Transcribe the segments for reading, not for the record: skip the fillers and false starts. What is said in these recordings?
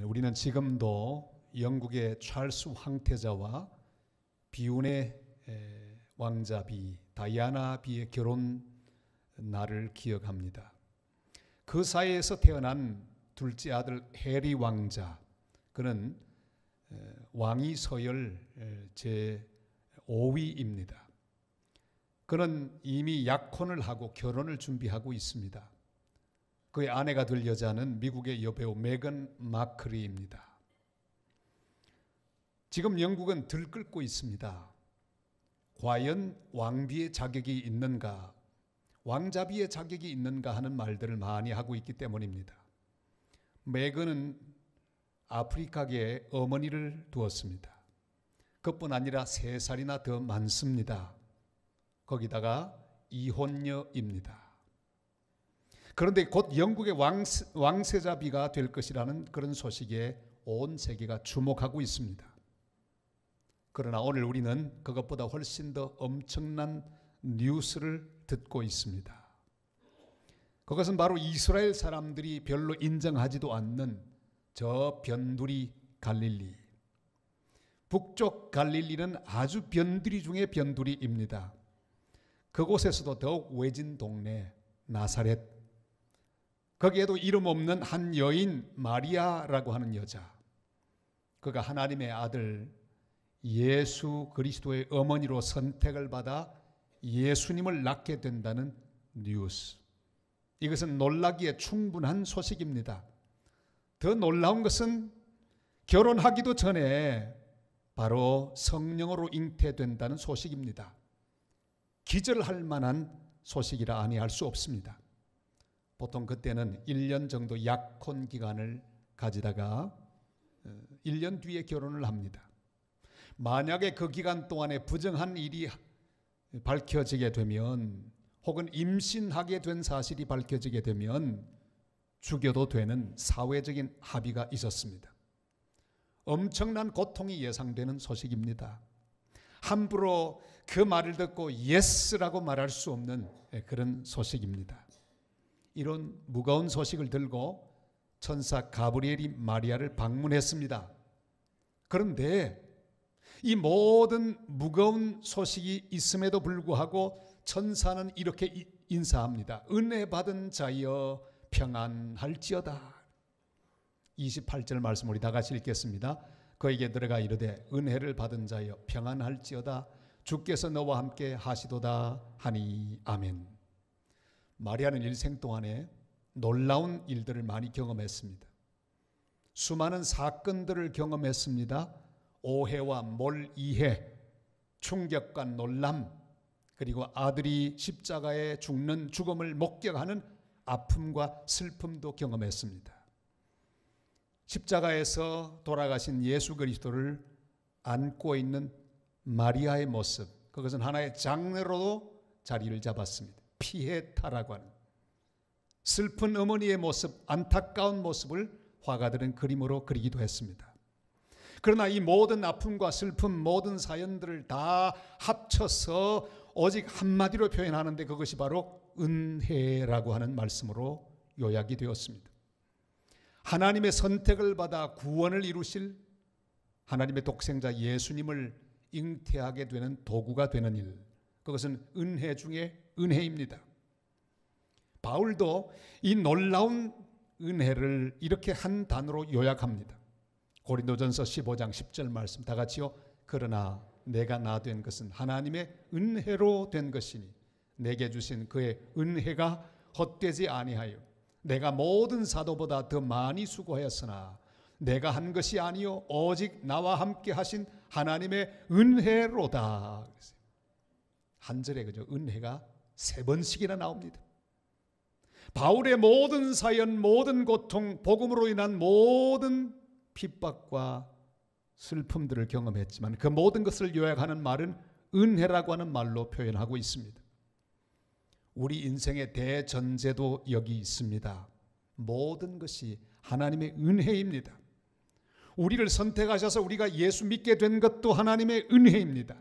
우리는 지금도 영국의 찰스 황태자와 비운의 왕자비 다이아나 비의 결혼 날을 기억합니다. 그 사이에서 태어난 둘째 아들 해리 왕자, 그는 왕위 서열 제5위입니다. 그는 이미 약혼을 하고 결혼을 준비하고 있습니다. 그의 아내가 될 여자는 미국의 여배우 메건 마클리입니다. 지금 영국은 들끓고 있습니다. 과연 왕비의 자격이 있는가, 왕자비의 자격이 있는가 하는 말들을 많이 하고 있기 때문입니다. 메건은 아프리카계에 어머니를 두었습니다. 그뿐 아니라 3살이나 더 많습니다. 거기다가 이혼녀입니다. 그런데 곧 영국의 왕세자비가 될 것이라는 그런 소식에 온 세계가 주목하고 있습니다. 그러나 오늘 우리는 그것보다 훨씬 더 엄청난 뉴스를 듣고 있습니다. 그것은 바로 이스라엘 사람들이 별로 인정하지도 않는 저 변두리 갈릴리. 북쪽 갈릴리는 아주 변두리 중에 변두리입니다. 그곳에서도 더욱 외진 동네 나사렛, 거기에도 이름 없는 한 여인 마리아라고 하는 여자, 그가 하나님의 아들 예수 그리스도의 어머니로 선택을 받아 예수님을 낳게 된다는 뉴스. 이것은 놀라기에 충분한 소식입니다. 더 놀라운 것은 결혼하기도 전에 바로 성령으로 잉태된다는 소식입니다. 기절할 만한 소식이라 아니할 수 없습니다. 보통 그때는 1년 정도 약혼 기간을 가지다가 1년 뒤에 결혼을 합니다. 만약에 그 기간 동안에 부정한 일이 밝혀지게 되면, 혹은 임신하게 된 사실이 밝혀지게 되면 죽여도 되는 사회적인 합의가 있었습니다. 엄청난 고통이 예상되는 소식입니다. 함부로 그 말을 듣고 예스라고 말할 수 없는 그런 소식입니다. 이런 무거운 소식을 들고 천사 가브리엘이 마리아를 방문했습니다. 그런데 이 모든 무거운 소식이 있음에도 불구하고 천사는 이렇게 인사합니다. 은혜 받은 자여 평안할지어다. 28절 말씀 우리 다 같이 읽겠습니다. 그에게 들어가 이르되 은혜를 받은 자여 평안할지어다. 주께서 너와 함께 하시도다 하니 아멘. 마리아는 일생 동안에 놀라운 일들을 많이 경험했습니다. 수많은 사건들을 경험했습니다. 오해와 몰이해, 충격과 놀람, 그리고 아들이 십자가에 죽는 죽음을 목격하는 아픔과 슬픔도 경험했습니다. 십자가에서 돌아가신 예수 그리스도를 안고 있는 마리아의 모습, 그것은 하나의 장르로도 자리를 잡았습니다. 피에타라고 하는 슬픈 어머니의 모습, 안타까운 모습을 화가들은 그림으로 그리기도 했습니다. 그러나 이 모든 아픔과 슬픔, 모든 사연들을 다 합쳐서 오직 한마디로 표현하는데 그것이 바로 은혜라고 하는 말씀으로 요약이 되었습니다. 하나님의 선택을 받아 구원을 이루실 하나님의 독생자 예수님을 잉태하게 되는 도구가 되는 일, 그것은 은혜 중에 은혜입니다. 바울도 이 놀라운 은혜를 이렇게 한 단어로 요약합니다. 고린도전서 15장 10절 말씀 다 같이요. 그러나 내가 나 된 것은 하나님의 은혜로 된 것이니 내게 주신 그의 은혜가 헛되지 아니하여 내가 모든 사도보다 더 많이 수고하였으나 내가 한 것이 아니요 오직 나와 함께 하신 하나님의 은혜로다. 한 절에 그저 은혜가 3번씩이나 나옵니다. 바울의 모든 사연, 모든 고통, 복음으로 인한 모든 핍박과 슬픔들을 경험했지만 그 모든 것을 요약하는 말은 은혜라고 하는 말로 표현하고 있습니다. 우리 인생의 대전제도 여기 있습니다. 모든 것이 하나님의 은혜입니다. 우리를 선택하셔서 우리가 예수 믿게 된 것도 하나님의 은혜입니다.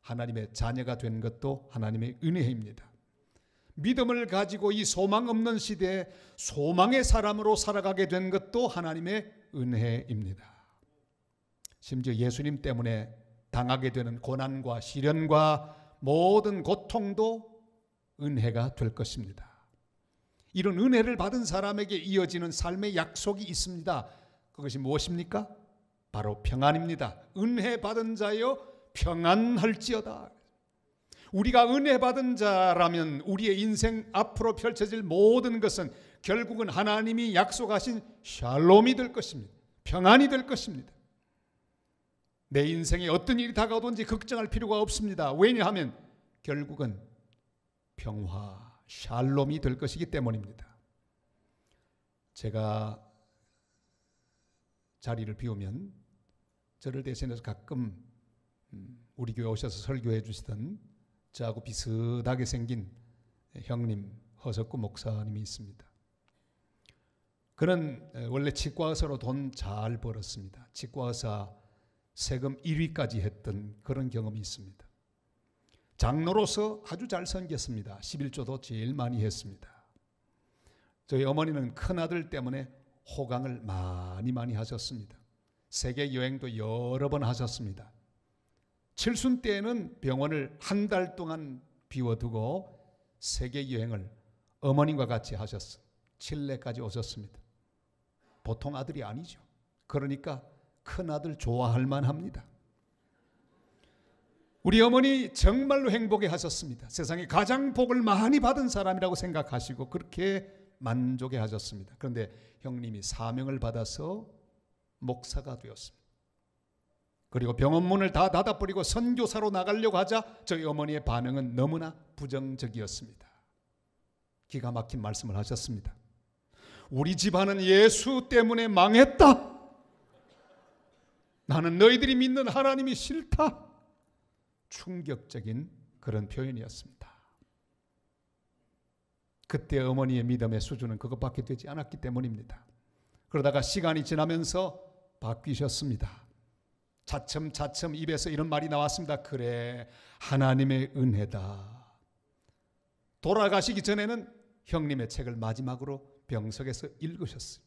하나님의 자녀가 된 것도 하나님의 은혜입니다. 믿음을 가지고 이 소망 없는 시대에 소망의 사람으로 살아가게 된 것도 하나님의 은혜입니다. 심지어 예수님 때문에 당하게 되는 고난과 시련과 모든 고통도 은혜가 될 것입니다. 이런 은혜를 받은 사람에게 이어지는 삶의 약속이 있습니다. 그것이 무엇입니까? 바로 평안입니다. 은혜 받은 자여 평안할지어다. 우리가 은혜 받은 자라면 우리의 인생 앞으로 펼쳐질 모든 것은 결국은 하나님이 약속하신 샬롬이 될 것입니다. 평안이 될 것입니다. 내 인생에 어떤 일이 다가오든지 걱정할 필요가 없습니다. 왜냐하면 결국은 평화, 샬롬이 될 것이기 때문입니다. 제가 자리를 비우면 저를 대신해서 가끔 우리 교회 오셔서 설교해 주시던 저하고 비슷하게 생긴 형님 허석구 목사님이 있습니다. 그는 원래 치과의사로 돈 잘 벌었습니다. 치과의사 세금 1위까지 했던 그런 경험이 있습니다. 장로로서 아주 잘 섬겼습니다. 11조도 제일 많이 했습니다. 저희 어머니는 큰아들 때문에 호강을 많이 하셨습니다. 세계 여행도 여러 번 하셨습니다. 칠순 때에는 병원을 한 달 동안 비워두고 세계 여행을 어머님과 같이 하셨어요. 칠레까지 오셨습니다. 보통 아들이 아니죠. 그러니까 큰아들 좋아할 만합니다. 우리 어머니 정말로 행복해 하셨습니다. 세상에 가장 복을 많이 받은 사람이라고 생각하시고 그렇게 만족해 하셨습니다. 그런데 형님이 사명을 받아서 목사가 되었습니다. 그리고 병원 문을 다 닫아버리고 선교사로 나가려고 하자 저희 어머니의 반응은 너무나 부정적이었습니다. 기가 막힌 말씀을 하셨습니다. 우리 집안은 예수 때문에 망했다. 나는 너희들이 믿는 하나님이 싫다. 충격적인 그런 표현이었습니다. 그때 어머니의 믿음의 수준은 그것밖에 되지 않았기 때문입니다. 그러다가 시간이 지나면서 바뀌셨습니다. 차츰 입에서 이런 말이 나왔습니다. 그래, 하나님의 은혜다. 돌아가시기 전에는 형님의 책을 마지막으로 병석에서 읽으셨어요.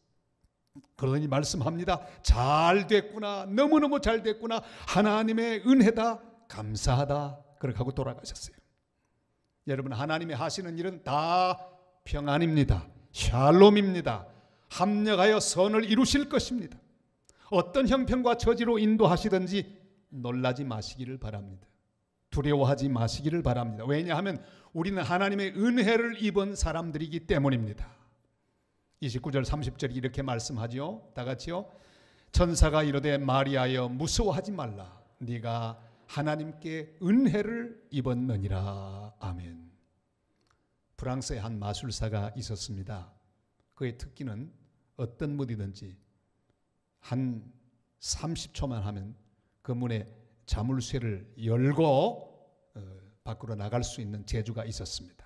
그러더니 말씀합니다. 잘 됐구나. 너무너무 잘 됐구나. 하나님의 은혜다. 감사하다. 그렇게 하고 돌아가셨어요. 여러분, 하나님이 하시는 일은 다 평안입니다. 샬롬입니다. 합력하여 선을 이루실 것입니다. 어떤 형편과 처지로 인도하시든지 놀라지 마시기를 바랍니다. 두려워하지 마시기를 바랍니다. 왜냐하면 우리는 하나님의 은혜를 입은 사람들이기 때문입니다. 29절 30절이 이렇게 말씀하죠. 다 같이요. 천사가 이르되 마리아여 무서워하지 말라. 네가 하나님께 은혜를 입었느니라. 아멘. 프랑스에 한 마술사가 있었습니다. 그의 특기는 어떤 무디든지 한 30초만 하면 그 문에 자물쇠를 열고 밖으로 나갈 수 있는 재주가 있었습니다.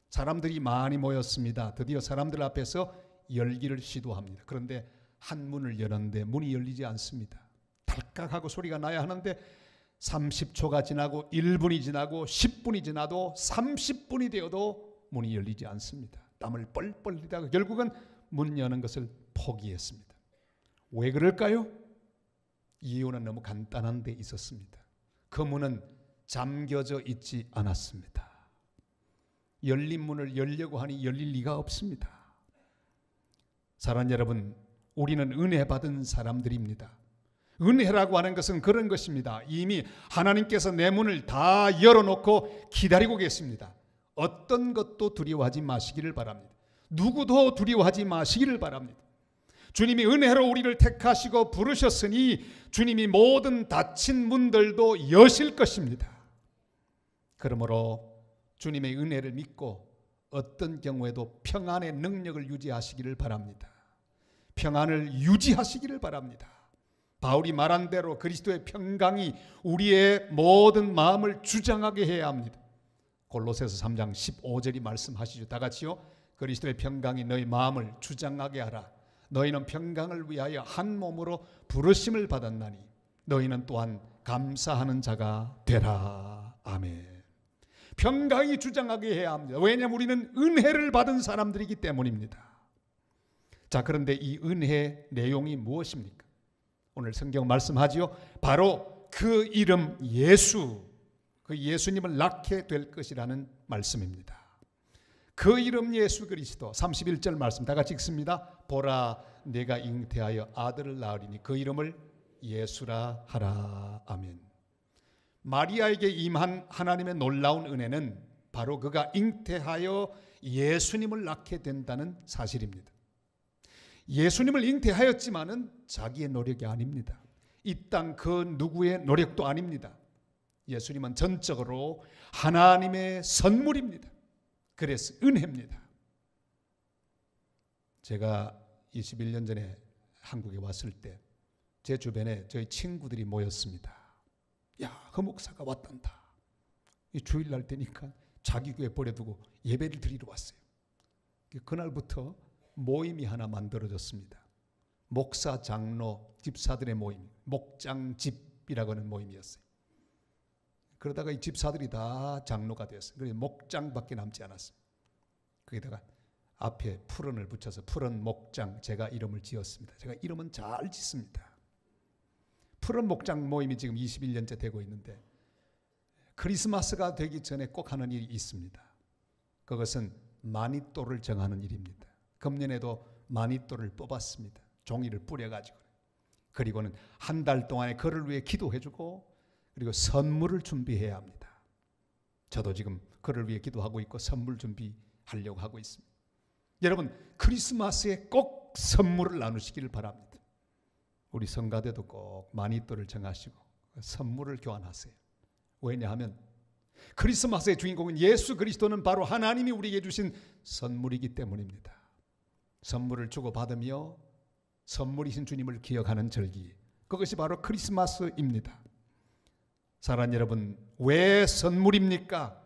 사람들이 많이 모였습니다. 드디어 사람들 앞에서 열기를 시도합니다. 그런데 한 문을 열었는데 문이 열리지 않습니다. 달깍하고 소리가 나야 하는데 30초가 지나고 1분이 지나고 10분이 지나도 30분이 되어도 문이 열리지 않습니다. 땀을 뻘뻘 흘리다가 결국은 문 여는 것을 포기했습니다. 왜 그럴까요? 이유는 너무 간단한 데 있었습니다. 그 문은 잠겨져 있지 않았습니다. 열린 문을 열려고 하니 열릴 리가 없습니다. 사랑하는 여러분, 우리는 은혜 받은 사람들입니다. 은혜라고 하는 것은 그런 것입니다. 이미 하나님께서 내 문을 다 열어놓고 기다리고 계십니다. 어떤 것도 두려워하지 마시기를 바랍니다. 누구도 두려워하지 마시기를 바랍니다. 주님이 은혜로 우리를 택하시고 부르셨으니 주님이 모든 닫힌 문들도 여실 것입니다. 그러므로 주님의 은혜를 믿고 어떤 경우에도 평안의 능력을 유지하시기를 바랍니다. 평안을 유지하시기를 바랍니다. 바울이 말한 대로 그리스도의 평강이 우리의 모든 마음을 주장하게 해야 합니다. 골로새서 3장 15절이 말씀하시죠. 다 같이요. 그리스도의 평강이 너희 마음을 주장하게 하라. 너희는 평강을 위하여 한 몸으로 부르심을 받았나니 너희는 또한 감사하는 자가 되라. 아멘. 평강히 주장하게 해야 합니다. 왜냐하면 우리는 은혜를 받은 사람들이기 때문입니다. 자, 그런데 이 은혜 내용이 무엇입니까? 오늘 성경 말씀하지요. 바로 그 이름 예수, 그 예수님을 낳게 될 것이라는 말씀입니다. 그 이름 예수 그리스도. 31절 말씀 다 같이 읽습니다. 보라, 내가 잉태하여 아들을 낳으리니 그 이름을 예수라 하라. 아멘. 마리아에게 임한 하나님의 놀라운 은혜는 바로 그가 잉태하여 예수님을 낳게 된다는 사실입니다. 예수님을 잉태하였지만은 자기의 노력이 아닙니다. 이 땅 그 누구의 노력도 아닙니다. 예수님은 전적으로 하나님의 선물입니다. 그래서 은혜입니다. 제가 21년 전에 한국에 왔을 때 제 주변에 저희 친구들이 모였습니다. 야, 그 목사가 왔단다. 이 주일날 되니까 자기 교회 버려두고 예배를 드리러 왔어요. 그날부터 모임이 하나 만들어졌습니다. 목사, 장로, 집사들의 모임, 목장집이라고 하는 모임이었어요. 그러다가 이 집사들이 다 장로가 되었어요. 그래서 목장밖에 남지 않았어요. 거기다가 앞에 푸른을 붙여서 푸른 목장, 제가 이름을 지었습니다. 제가 이름은 잘 짓습니다. 푸른 목장 모임이 지금 21년째 되고 있는데 크리스마스가 되기 전에 꼭 하는 일이 있습니다. 그것은 마니또를 정하는 일입니다. 금년에도 마니또를 뽑았습니다. 종이를 뿌려가지고. 그리고는 한 달 동안에 그를 위해 기도해주고 그리고 선물을 준비해야 합니다. 저도 지금 그를 위해 기도하고 있고 선물 준비하려고 하고 있습니다. 여러분, 크리스마스에 꼭 선물을 나누시기를 바랍니다. 우리 성가대도 꼭 마니또를 정하시고 선물을 교환하세요. 왜냐하면 크리스마스의 주인공은 예수 그리스도는 바로 하나님이 우리에게 주신 선물이기 때문입니다. 선물을 주고받으며 선물이신 주님을 기억하는 절기, 그것이 바로 크리스마스입니다. 사랑하는 여러분, 왜 선물입니까?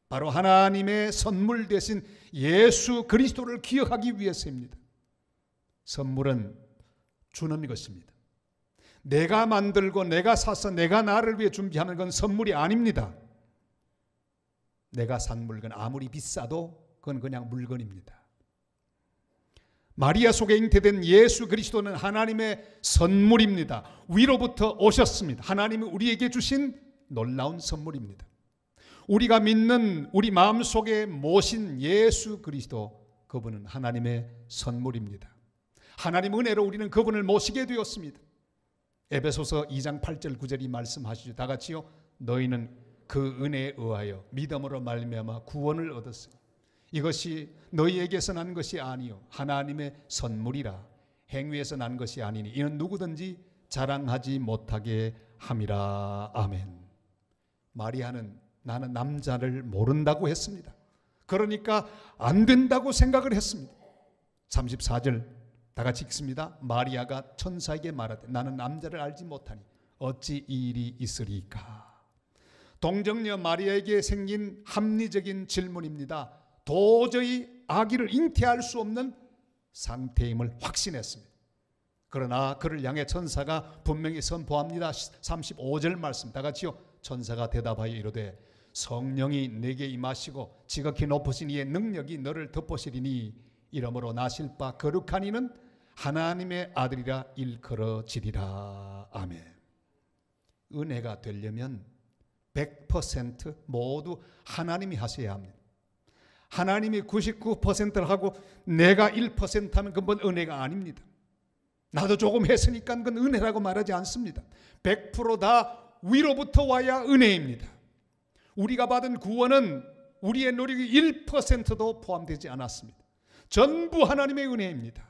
바로 하나님의 선물 되신 예수 그리스도를 기억하기 위해서입니다. 선물은 주는 것입니다. 내가 만들고 내가 사서 내가 나를 위해 준비하는 건 선물이 아닙니다. 내가 산 물건 아무리 비싸도 그건 그냥 물건입니다. 마리아 속에 잉태된 예수 그리스도는 하나님의 선물입니다. 위로부터 오셨습니다. 하나님이 우리에게 주신 놀라운 선물입니다. 우리가 믿는 우리 마음속에 모신 예수 그리스도, 그분은 하나님의 선물입니다. 하나님 은혜로 우리는 그분을 모시게 되었습니다. 에베소서 2장 8절 9절이 말씀하시죠. 다 같이요. 너희는 그 은혜에 의하여 믿음으로 말미암아 구원을 얻었으니 이것이 너희에게서 난 것이 아니요 하나님의 선물이라. 행위에서 난 것이 아니니 이는 누구든지 자랑하지 못하게 함이라. 아멘. 마리아는 나는 남자를 모른다고 했습니다. 그러니까 안 된다고 생각을 했습니다. 34절 다 같이 읽습니다. 마리아가 천사에게 말하되 나는 남자를 알지 못하니 어찌 이 일이 있으리까. 동정녀 마리아에게 생긴 합리적인 질문입니다. 도저히 아기를 잉태할 수 없는 상태임을 확신했습니다. 그러나 그를 향해 천사가 분명히 선포합니다. 35절 말씀 다 같이요. 천사가 대답하여 이르되 성령이 내게 임하시고 지극히 높으신 이의 능력이 너를 덮으시리니 이러므로 나실 바 거룩한 이는 하나님의 아들이라 일컬어지리라. 아멘. 은혜가 되려면 100% 모두 하나님이 하셔야 합니다. 하나님이 99%를 하고 내가 1% 하면 그건 은혜가 아닙니다. 나도 조금 했으니까 그건 은혜라고 말하지 않습니다. 100% 다 위로부터 와야 은혜입니다. 우리가 받은 구원은 우리의 노력이 1%도 포함되지 않았습니다. 전부 하나님의 은혜입니다.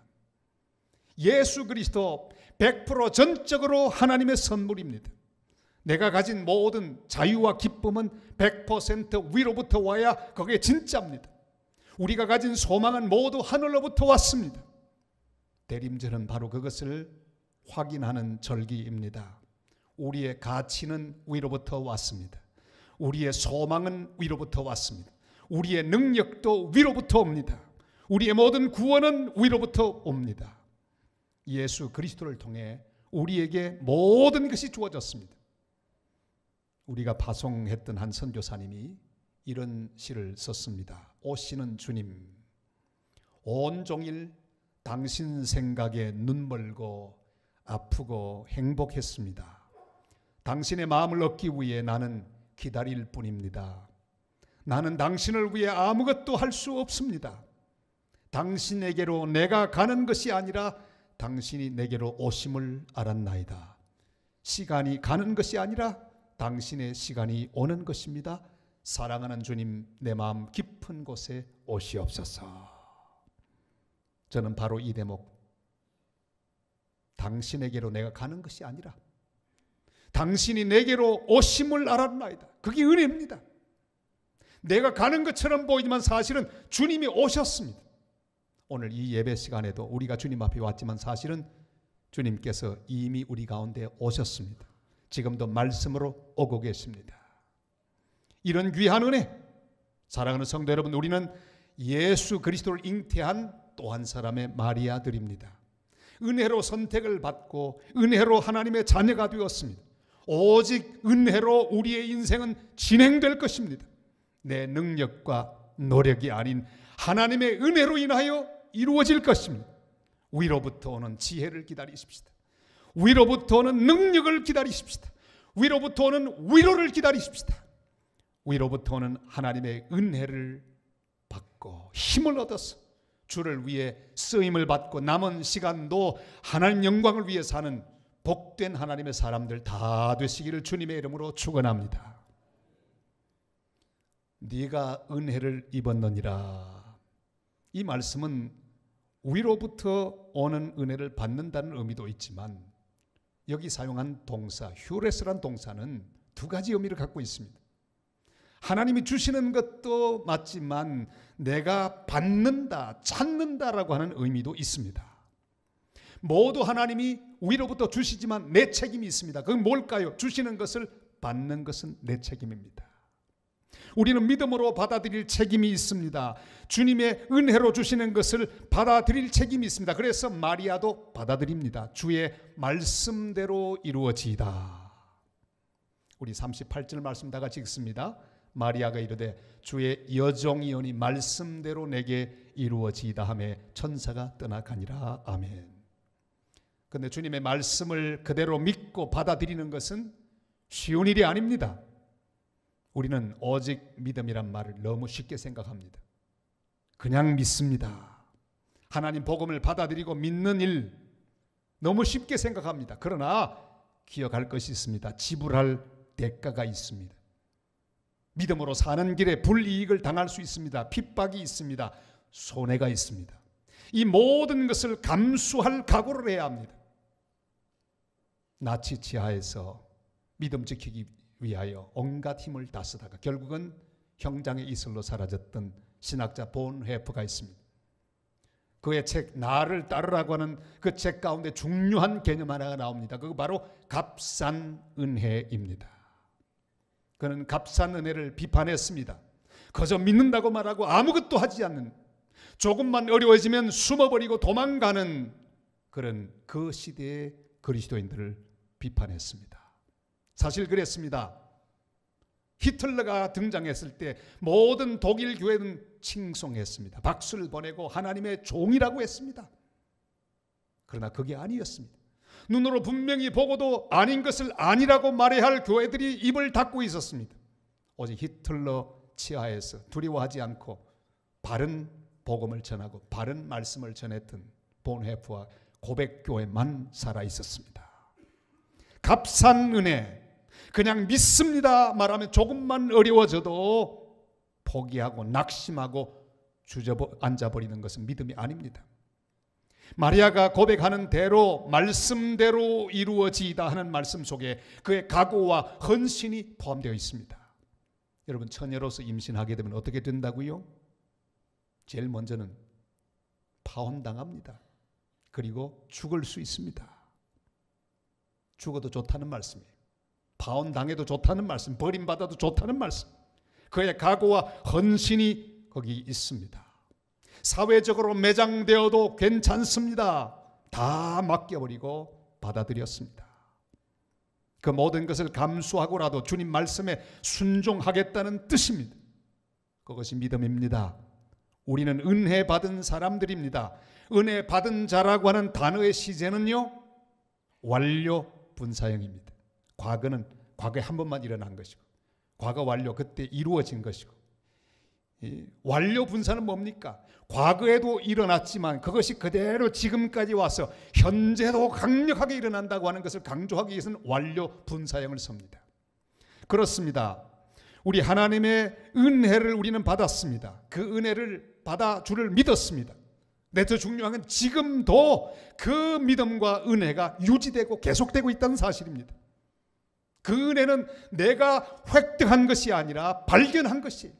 예수 그리스도 100% 전적으로 하나님의 선물입니다. 내가 가진 모든 자유와 기쁨은 100% 위로부터 와야 그게 진짜입니다. 우리가 가진 소망은 모두 하늘로부터 왔습니다. 대림절은 바로 그것을 확인하는 절기입니다. 우리의 가치는 위로부터 왔습니다. 우리의 소망은 위로부터 왔습니다. 우리의 능력도 위로부터 옵니다. 우리의 모든 구원은 위로부터 옵니다. 예수 그리스도를 통해 우리에게 모든 것이 주어졌습니다. 우리가 파송했던 한 선교사님이 이런 시를 썼습니다. 오시는 주님, 온종일 당신 생각에 눈멀고 아프고 행복했습니다. 당신의 마음을 얻기 위해 나는 기다릴 뿐입니다. 나는 당신을 위해 아무것도 할 수 없습니다. 당신에게로 내가 가는 것이 아니라 당신이 내게로 오심을 알았나이다. 시간이 가는 것이 아니라 당신의 시간이 오는 것입니다. 사랑하는 주님, 내 마음 깊은 곳에 오시옵소서. 저는 바로 이 대목, 당신에게로 내가 가는 것이 아니라 당신이 내게로 오심을 알았나이다. 그게 은혜입니다. 내가 가는 것처럼 보이지만 사실은 주님이 오셨습니다. 오늘 이 예배 시간에도 우리가 주님 앞에 왔지만 사실은 주님께서 이미 우리 가운데 오셨습니다. 지금도 말씀으로 오고 계십니다. 이런 귀한 은혜, 사랑하는 성도 여러분, 우리는 예수 그리스도를 잉태한 또 한 사람의 마리아들입니다. 은혜로 선택을 받고 은혜로 하나님의 자녀가 되었습니다. 오직 은혜로 우리의 인생은 진행될 것입니다. 내 능력과 노력이 아닌 하나님의 은혜로 인하여 이루어질 것입니다. 위로부터 오는 지혜를 기다리십시다. 위로부터 오는 능력을 기다리십시다. 위로부터 오는 위로를 기다리십시다. 위로부터 오는 하나님의 은혜를 받고 힘을 얻어서 주를 위해 쓰임을 받고 남은 시간도 하나님 영광을 위해 사는 복된 하나님의 사람들 다 되시기를 주님의 이름으로 축원합니다. 네가 은혜를 입었느니라. 이 말씀은 위로부터 오는 은혜를 받는다는 의미도 있지만 여기 사용한 동사 휴레스란 동사는 두 가지 의미를 갖고 있습니다. 하나님이 주시는 것도 맞지만 내가 받는다, 찾는다라고 하는 의미도 있습니다. 모두 하나님이 위로부터 주시지만 내 책임이 있습니다. 그건 뭘까요? 주시는 것을 받는 것은 내 책임입니다. 우리는 믿음으로 받아들일 책임이 있습니다. 주님의 은혜로 주시는 것을 받아들일 책임이 있습니다. 그래서 마리아도 받아들입니다. 주의 말씀대로 이루어지이다. 우리 38절 말씀 다 같이 읽습니다. 마리아가 이르되 주의 여종이오니 말씀대로 내게 이루어지이다 하매 천사가 떠나가니라. 아멘. 그런데 주님의 말씀을 그대로 믿고 받아들이는 것은 쉬운 일이 아닙니다. 우리는 오직 믿음이란 말을 너무 쉽게 생각합니다. 그냥 믿습니다. 하나님 복음을 받아들이고 믿는 일 너무 쉽게 생각합니다. 그러나 기억할 것이 있습니다. 지불할 대가가 있습니다. 믿음으로 사는 길에 불이익을 당할 수 있습니다. 핍박이 있습니다. 손해가 있습니다. 이 모든 것을 감수할 각오를 해야 합니다. 나치 지하에서 믿음 지키기 위하여 온갖 힘을 다 쓰다가 결국은 형장의 이슬로 사라졌던 신학자 본 헤프가 있습니다. 그의 책 나를 따르라고 하는 그 책 가운데 중요한 개념 하나가 나옵니다. 그거 바로 값싼 은혜입니다. 그는 값싼 은혜를 비판했습니다. 그저 믿는다고 말하고 아무것도 하지 않는, 조금만 어려워지면 숨어버리고 도망가는 그런 그 시대의 그리스도인들을 비판했습니다. 사실 그랬습니다. 히틀러가 등장했을 때 모든 독일 교회는 칭송했습니다. 박수를 보내고 하나님의 종이라고 했습니다. 그러나 그게 아니었습니다. 눈으로 분명히 보고도 아닌 것을 아니라고 말해야 할 교회들이 입을 닫고 있었습니다. 오직 히틀러 치하에서 두려워하지 않고 바른 복음을 전하고 바른 말씀을 전했던 본헤프와 고백교회만 살아 있었습니다. 값싼 은혜, 그냥 믿습니다 말하면 조금만 어려워져도 포기하고 낙심하고 주저앉아버리는 것은 믿음이 아닙니다. 마리아가 고백하는 대로 말씀대로 이루어지이다 하는 말씀 속에 그의 각오와 헌신이 포함되어 있습니다. 여러분, 처녀로서 임신하게 되면 어떻게 된다고요? 제일 먼저는 파혼당합니다. 그리고 죽을 수 있습니다. 죽어도 좋다는 말씀이에요. 파혼당해도 좋다는 말씀, 버림받아도 좋다는 말씀. 그의 각오와 헌신이 거기 있습니다. 사회적으로 매장되어도 괜찮습니다. 다 맡겨버리고 받아들였습니다. 그 모든 것을 감수하고라도 주님 말씀에 순종하겠다는 뜻입니다. 그것이 믿음입니다. 우리는 은혜 받은 사람들입니다. 은혜 받은 자라고 하는 단어의 시제는요, 완료 분사형입니다. 과거는 과거에 한 번만 일어난 것이고, 과거 완료, 그때 이루어진 것이고, 완료 분사는 뭡니까? 과거에도 일어났지만 그것이 그대로 지금까지 와서 현재도 강력하게 일어난다고 하는 것을 강조하기 위해서는 완료 분사형을 씁니다. 그렇습니다. 우리 하나님의 은혜를 우리는 받았습니다. 그 은혜를 받아 주를 믿었습니다. 근데 더 중요한 건 지금도 그 믿음과 은혜가 유지되고 계속되고 있다는 사실입니다. 그 은혜는 내가 획득한 것이 아니라 발견한 것이에요.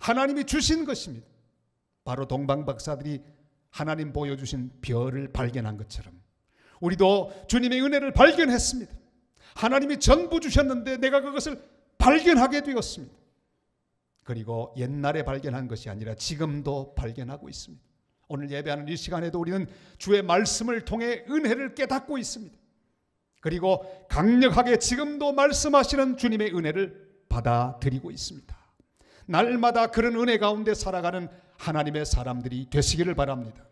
하나님이 주신 것입니다. 바로 동방 박사들이 하나님 보여주신 별을 발견한 것처럼 우리도 주님의 은혜를 발견했습니다. 하나님이 전부 주셨는데 내가 그것을 발견하게 되었습니다. 그리고 옛날에 발견한 것이 아니라 지금도 발견하고 있습니다. 오늘 예배하는 이 시간에도 우리는 주의 말씀을 통해 은혜를 깨닫고 있습니다. 그리고 강력하게 지금도 말씀하시는 주님의 은혜를 받아들이고 있습니다. 날마다 그런 은혜 가운데 살아가는 하나님의 사람들이 되시기를 바랍니다.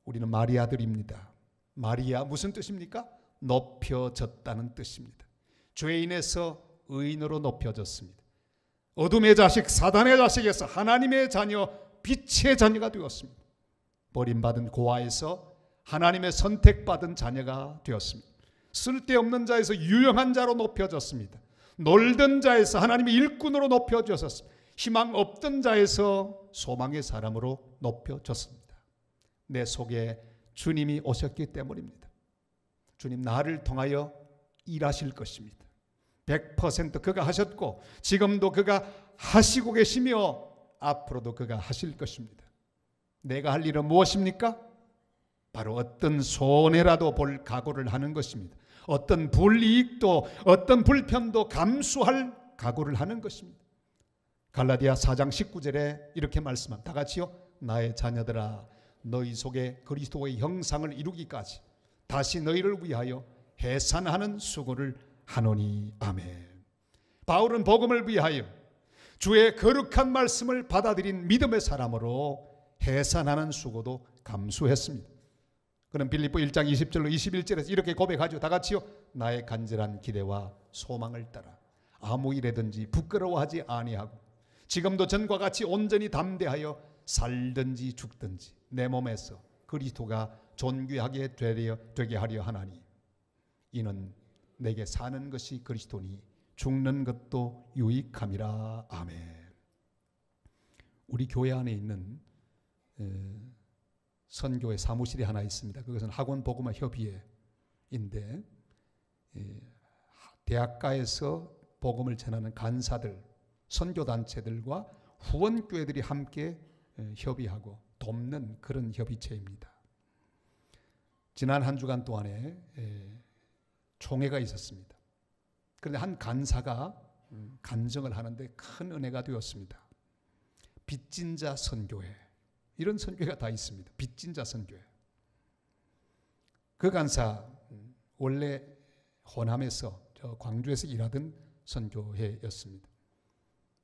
우리는 마리아들입니다. 마리아 무슨 뜻입니까? 높여졌다는 뜻입니다. 죄인에서 의인으로 높여졌습니다. 어둠의 자식 사단의 자식에서 하나님의 자녀 빛의 자녀가 되었습니다. 버림받은 고아에서 하나님의 선택받은 자녀가 되었습니다. 쓸데없는 자에서 유용한 자로 높여졌습니다. 놀던 자에서 하나님의 일꾼으로 높여졌습니다. 희망 없던 자에서 소망의 사람으로 높여졌습니다. 내 속에 주님이 오셨기 때문입니다. 주님 나를 통하여 일하실 것입니다. 100% 그가 하셨고 지금도 그가 하시고 계시며 앞으로도 그가 하실 것입니다. 내가 할 일은 무엇입니까? 바로 어떤 손해라도 볼 각오를 하는 것입니다. 어떤 불이익도 어떤 불편도 감수할 각오를 하는 것입니다. 갈라디아 4장 19절에 이렇게 말씀합니다. 다 같이요. 나의 자녀들아 너희 속에 그리스도의 형상을 이루기까지 다시 너희를 위하여 해산하는 수고를 하노니. 아멘. 바울은 복음을 위하여 주의 거룩한 말씀을 받아들인 믿음의 사람으로 해산하는 수고도 감수했습니다. 그는 빌립보 1장 20절로 21절에서 이렇게 고백하죠. 다 같이요. 나의 간절한 기대와 소망을 따라 아무 일에든지 부끄러워하지 아니하고 지금도 전과 같이 온전히 담대하여 살든지 죽든지 내 몸에서 그리스도가 존귀하게 되게 하려 하나니 이는 내게 사는 것이 그리스도니 죽는 것도 유익함이라. 아멘. 우리 교회 안에 있는 선교회 사무실이 하나 있습니다. 그것은 학원 복음화 협의회인데 대학가에서 복음을 전하는 간사들, 선교단체들과 후원교회들이 함께 협의하고 돕는 그런 협의체입니다. 지난 한 주간 동안에 총회가 있었습니다. 그런데 한 간사가 간증을 하는데 큰 은혜가 되었습니다. 빚진 자 선교회, 이런 선교회가 다 있습니다. 빚진 자 선교회. 그 간사 원래 호남에서 광주에서 일하던 선교회였습니다.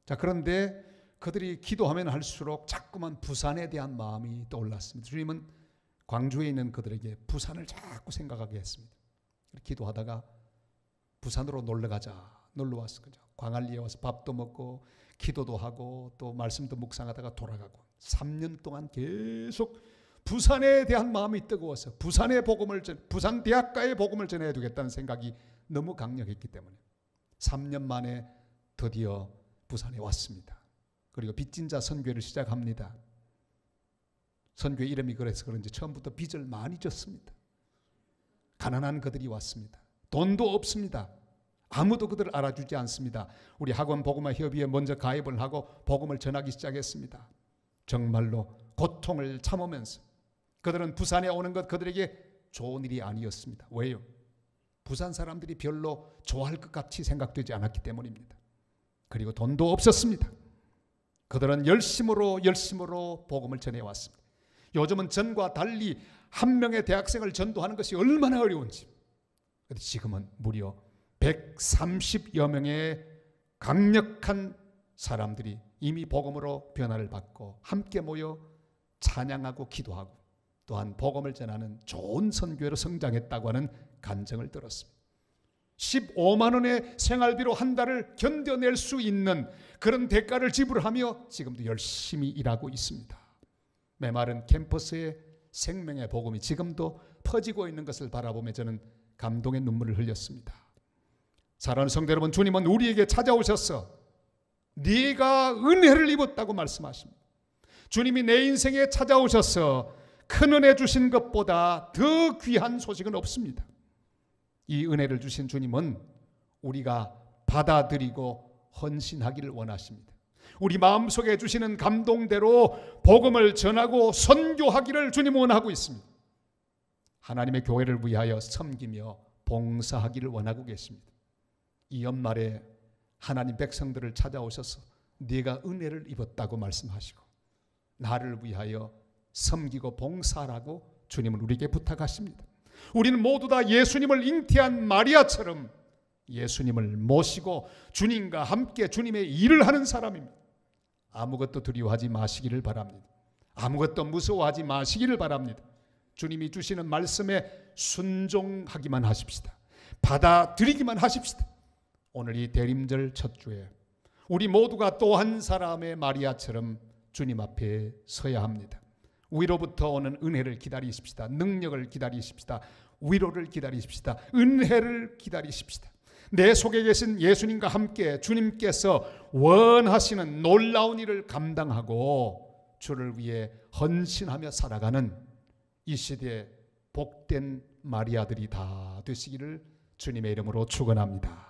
자, 그런데 그들이 기도하면 할수록 자꾸만 부산에 대한 마음이 떠올랐습니다. 주님은 광주에 있는 그들에게 부산을 자꾸 생각하게 했습니다. 기도하다가 부산으로 놀러 왔을 거죠. 광안리에 와서 밥도 먹고 기도도 하고 또 말씀도 묵상하다가 돌아가고 3년 동안 계속 부산에 대한 마음이 뜨거워서 부산 대학가의 복음을 전해야 되겠다는 생각이 너무 강력했기 때문에 3년 만에 드디어 부산에 왔습니다. 그리고 빚진 자 선교회를 시작합니다. 선교회 이름이 그래서 그런지 처음부터 빚을 많이 졌습니다. 가난한 그들이 왔습니다. 돈도 없습니다. 아무도 그들을 알아주지 않습니다. 우리 학원 복음화 협의회에 먼저 가입을 하고 복음을 전하기 시작했습니다. 정말로 고통을 참으면서 그들은 부산에 오는 것 그들에게 좋은 일이 아니었습니다. 왜요? 부산 사람들이 별로 좋아할 것 같이 생각되지 않았기 때문입니다. 그리고 돈도 없었습니다. 그들은 열심으로 복음을 전해왔습니다. 요즘은 전과 달리 한 명의 대학생을 전도하는 것이 얼마나 어려운지. 그런데 지금은 무려 130여 명의 강력한 사람들이 이미 복음으로 변화를 받고 함께 모여 찬양하고 기도하고 또한 복음을 전하는 좋은 선교회로 성장했다고 하는 간증을 들었습니다. 15만 원의 생활비로 한 달을 견뎌낼 수 있는 그런 대가를 지불하며 지금도 열심히 일하고 있습니다. 메마른 캠퍼스의 생명의 복음이 지금도 퍼지고 있는 것을 바라보며 저는 감동의 눈물을 흘렸습니다. 사랑하는 성도 여러분, 주님은 우리에게 찾아오셔서 네가 은혜를 입었다고 말씀하십니다. 주님이 내 인생에 찾아오셔서 큰 은혜 주신 것보다 더 귀한 소식은 없습니다. 이 은혜를 주신 주님은 우리가 받아들이고 헌신하기를 원하십니다. 우리 마음속에 주시는 감동대로 복음을 전하고 선교하기를 주님은 원하고 있습니다. 하나님의 교회를 위하여 섬기며 봉사하기를 원하고 계십니다. 이 연말에 하나님 백성들을 찾아오셔서 네가 은혜를 입었다고 말씀하시고 나를 위하여 섬기고 봉사하라고 주님은 우리에게 부탁하십니다. 우리는 모두 다 예수님을 잉태한 마리아처럼 예수님을 모시고 주님과 함께 주님의 일을 하는 사람입니다. 아무것도 두려워하지 마시기를 바랍니다. 아무것도 무서워하지 마시기를 바랍니다. 주님이 주시는 말씀에 순종하기만 하십시다. 받아들이기만 하십시다. 오늘 이 대림절 첫 주에 우리 모두가 또 한 사람의 마리아처럼 주님 앞에 서야 합니다. 위로부터 오는 은혜를 기다리십시다. 능력을 기다리십시다. 위로를 기다리십시다. 은혜를 기다리십시다. 내 속에 계신 예수님과 함께 주님께서 원하시는 놀라운 일을 감당하고 주를 위해 헌신하며 살아가는 이 시대의 복된 마리아들이 다 되시기를 주님의 이름으로 축원합니다.